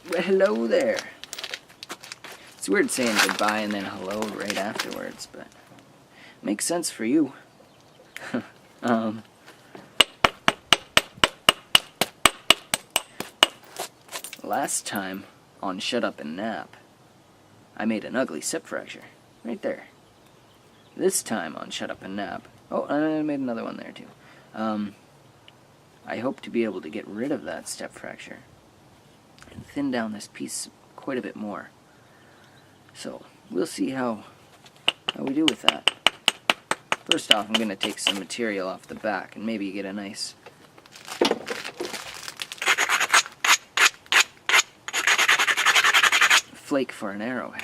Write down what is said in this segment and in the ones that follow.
Well, hello there. It's weird saying goodbye and then hello right afterwards, but it makes sense for you. Last time on Shut Up and Nap, I made an ugly step fracture. Right there. This time on Shut Up and Nap, oh, and I made another one there too. I hope to be able to get rid of that step fracture and thin down this piece quite a bit more. So, we'll see how we do with that. First off, I'm going to take some material off the back and maybe get a nice flake for an arrowhead.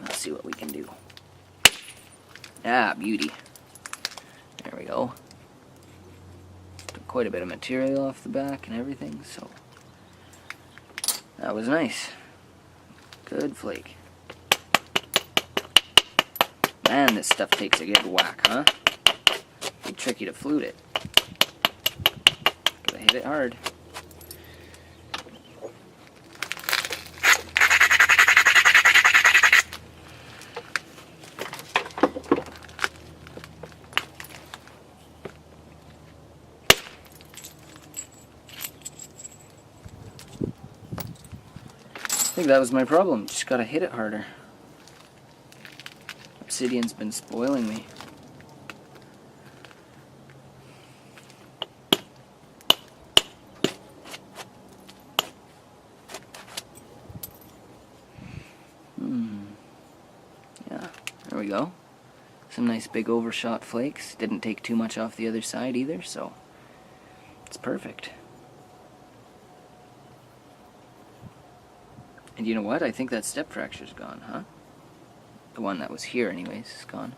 Let's see what we can do. Ah, beauty. There we go. Took quite a bit of material off the back and everything, so that was nice. Good flake. Man, this stuff takes a good whack, huh? Be tricky to flute it. Gotta hit it hard. I think that was my problem. Just gotta hit it harder. Obsidian's been spoiling me. Yeah, there we go. Some nice big overshot flakes. Didn't take too much off the other side either, so it's perfect. And you know what? I think that step fracture's gone, huh? The one that was here anyways is gone.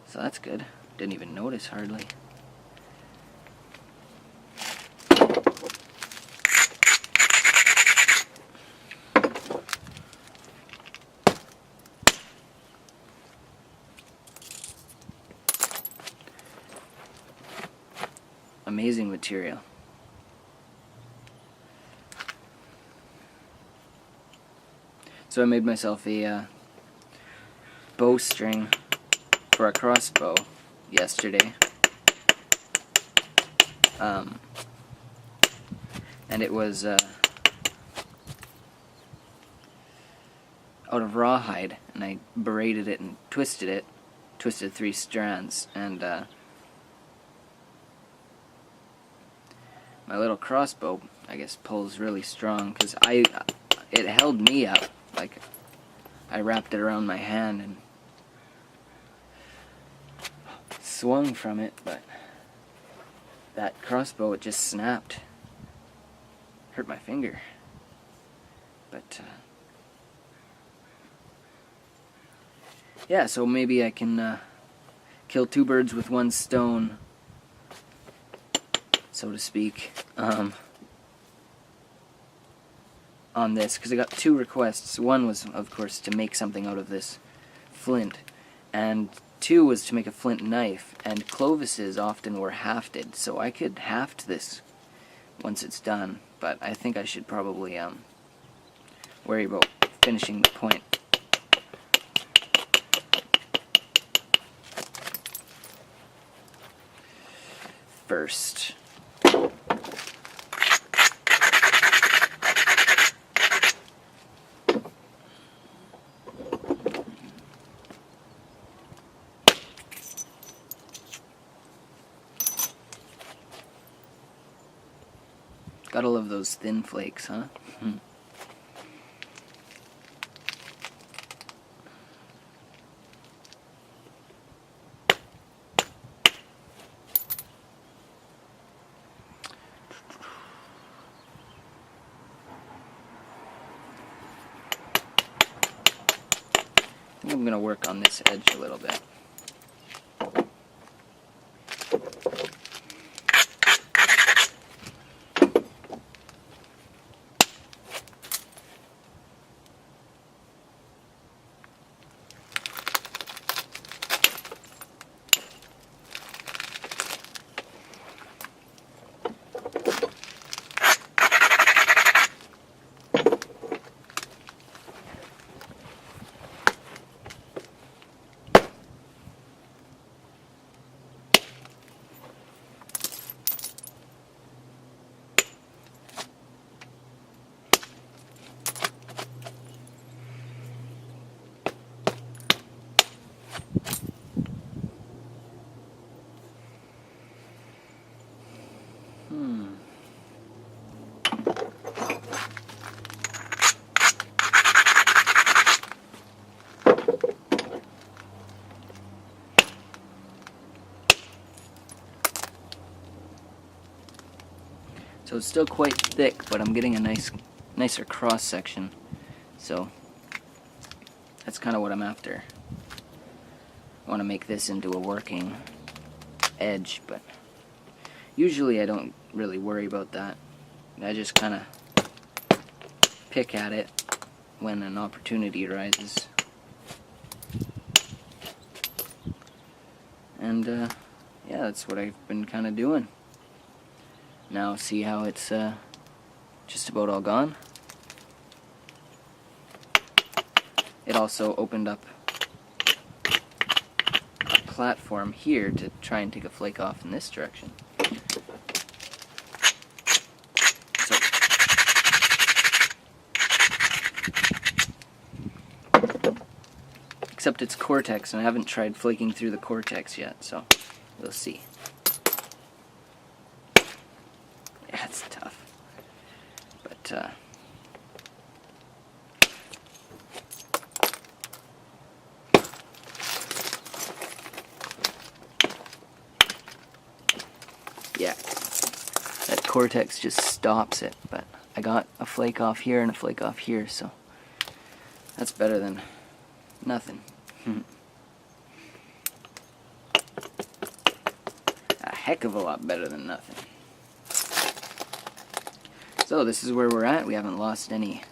So that's good. Didn't even notice hardly. Amazing material. So I made myself a bowstring for a crossbow yesterday. And it was out of rawhide, and I braided it and twisted 3 strands, and my little crossbow, I guess, pulls really strong, because it held me up. Like, I wrapped it around my hand and swung from it, but that crossbow, it just snapped. Hurt my finger. But, yeah, so maybe I can kill 2 birds with 1 stone, so to speak, on this, because I got 2 requests. One was, of course, to make something out of this flint, and 2 was to make a flint knife, and clovises often were hafted, so I could haft this once it's done, but I think I should probably worry about finishing the point first. Gotta love those thin flakes, huh? I think I'm gonna work on this edge a little bit. So it's still quite thick, but I'm getting a nicer cross section. So that's kind of what I'm after. I want to make this into a working edge, but usually I don't really worry about that. I just kind of pick at it when an opportunity arises. And yeah, that's what I've been kind of doing. Now see how it's just about all gone? It also opened up a platform here to try and take a flake off in this direction. So, except it's cortex, and I haven't tried flaking through the cortex yet, so we'll see. Yeah, it's tough. But, yeah, that cortex just stops it, but I got a flake off here and a flake off here, so that's better than nothing. A heck of a lot better than nothing. So this is where we're at. We haven't lost any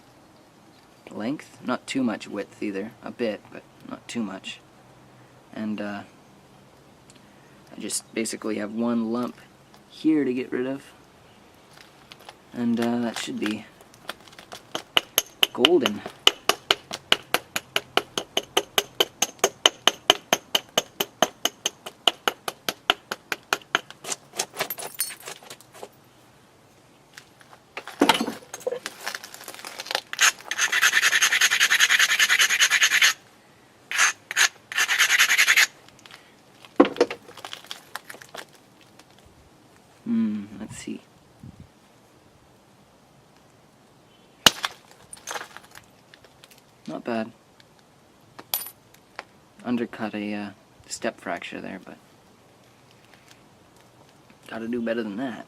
length, not too much width either, a bit, but not too much. And I just basically have one lump here to get rid of, and that should be golden. Let's see. Not bad. Undercut a step fracture there, but gotta do better than that.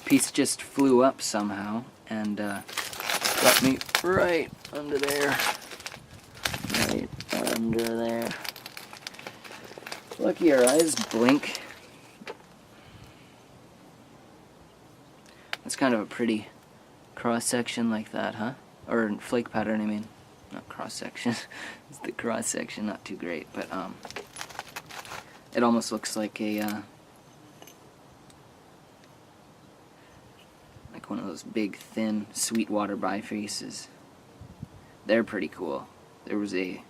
Piece just flew up somehow and got me right under there. Right under there. Lucky our eyes blink. That's kind of a pretty cross section like that, huh? Or flake pattern, I mean. Not cross section. It's the cross section, not too great, but it almost looks like a one of those big, thin, Sweetwater bifaces. They're pretty cool. There was a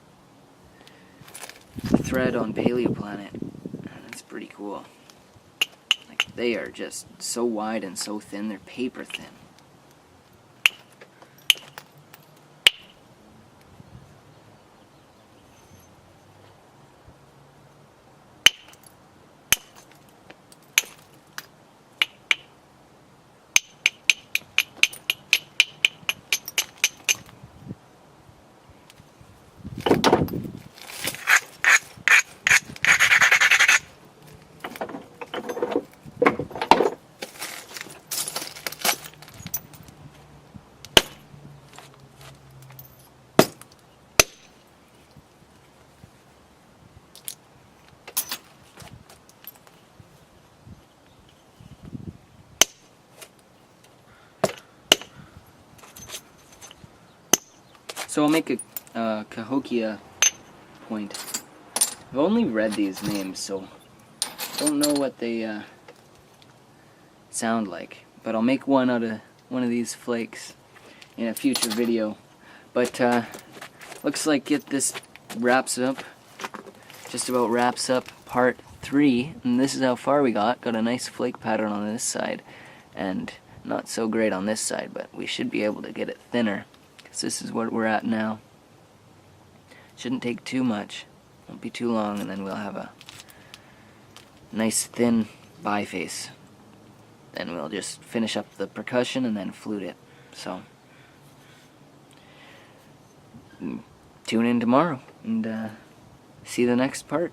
thread on Paleoplanet, and it's pretty cool. Like, they are just so wide and so thin, they're paper thin. So I'll make a Cahokia point. I've only read these names, so don't know what they sound like. But I'll make one out of one of these flakes in a future video. But looks like this wraps up, just about wraps up part 3, and this is how far we got. Got a nice flake pattern on this side, and not so great on this side, but we should be able to get it thinner, because this is what we're at now. Shouldn't take too much, won't be too long, and then we'll have a nice thin biface. Then we'll just finish up the percussion and then flute it. So, tune in tomorrow and see the next part.